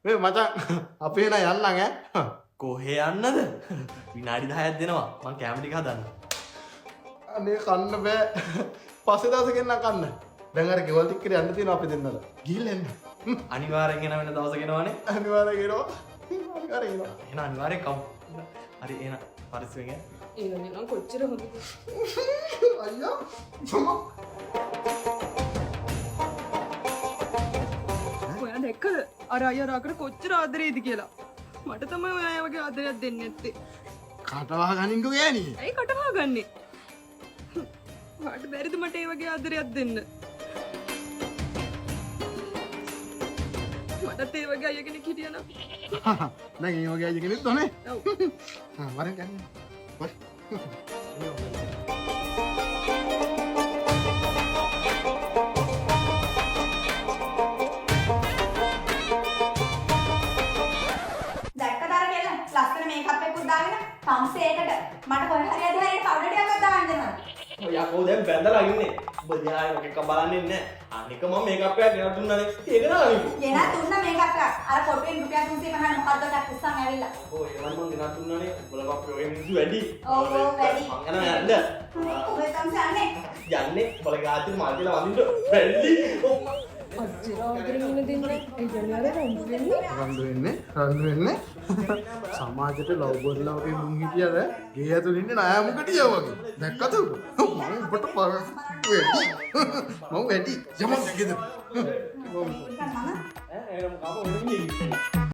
මේ මචං අපි එන යන්නම් ඈ. කොහේ යන්නද? විනාඩි 10ක් දෙනවා. මං කැමරා ටික හදන්න. අනේ කන්න බෑ. පස්සේ දවසක එන්න කන්න. දැන් අර ගෙවල් ටික යන්න තියෙනවා අපි දෙන්නලා. ගිහිල්ලා එන්න. අනිවාර්යෙන් එන වෙන දවසක එනවනේ. අනිවාර්යෙන් එනවා. අනිවාර්යෙන් එනවා. එහෙනම් අනිවාර්යෙන් කමු. හරි එහෙනම් පරිස්සමෙන් ඈ. එනනම් කොච්චර හොඳද? අයියා. සමා. ඔයා දැක්කද? අර අයියා රාකට කොච්චර ආදරේද කියලා. මට තමයි ඔයා වගේ ආදරයක් දෙන්නේ නැත්තේ. කටවා ගනින්කෝ ගෑණී. ඇයි කටවා ගන්නෙ? වාට බැරිද මට ඒ වගේ ආදරයක් දෙන්න? මටත් ඒ වගේ අයියා කෙනෙක් හිටියනම්. දැන් ඒ වගේ අය කෙනෙක් තෝනේ. ඔව්. වරෙන් ගන්න. වර්. දැක්කද අර කෙල්ල ලස්සන මේකප් එකක් දාගෙන තම්සේකට මට කොහේ හරි අධිහාරයට පවුඩර් ටිකක් දාන්න දෙනවා. ඔය යකෝ දැන් බැඳලා ඉන්නේ. ඔබ දිහා එකක් බලන්නේ නැහැ. අනික මම මේකප් එකක් ගෙනත් දුන්නානේ. ඒක නානිකෝ. ගෙනත් දුන්න මේකප් එකක්. අර කොටුවෙන් රුපියල් 350 මොකද්ද ටක් උස්සන් ඇවිල්ලා. ඔය ඒවන් මම ගෙනත් දුන්නානේ. උඹලා අපේ ඔය මිනිස්සු වැඩි. ඔව් වැඩි. මං යනවා යන්න. ඔය තම්සේ යන්නේ. යන්නේ උඹලා ගාතින් මල් කියලා වඳින්න බැල්ලි. අච්චර ආදරෙන් ඉන්න දෙන්නේ. ඒ කියන්නේ අර රොම්බු වෙන්නේ. රන්දු වෙන්නේ. සමාජයට ලව් බර්ලා වගේ මුන් හිටියද ගේ ඇතුළේ ඉන්නේ නෑ මුකටියා වගේ. දැක්කද? මම ඔබට මම වැඩි. යමක් ගෙදර. මම ඈ එරම කම වෙන්නේ.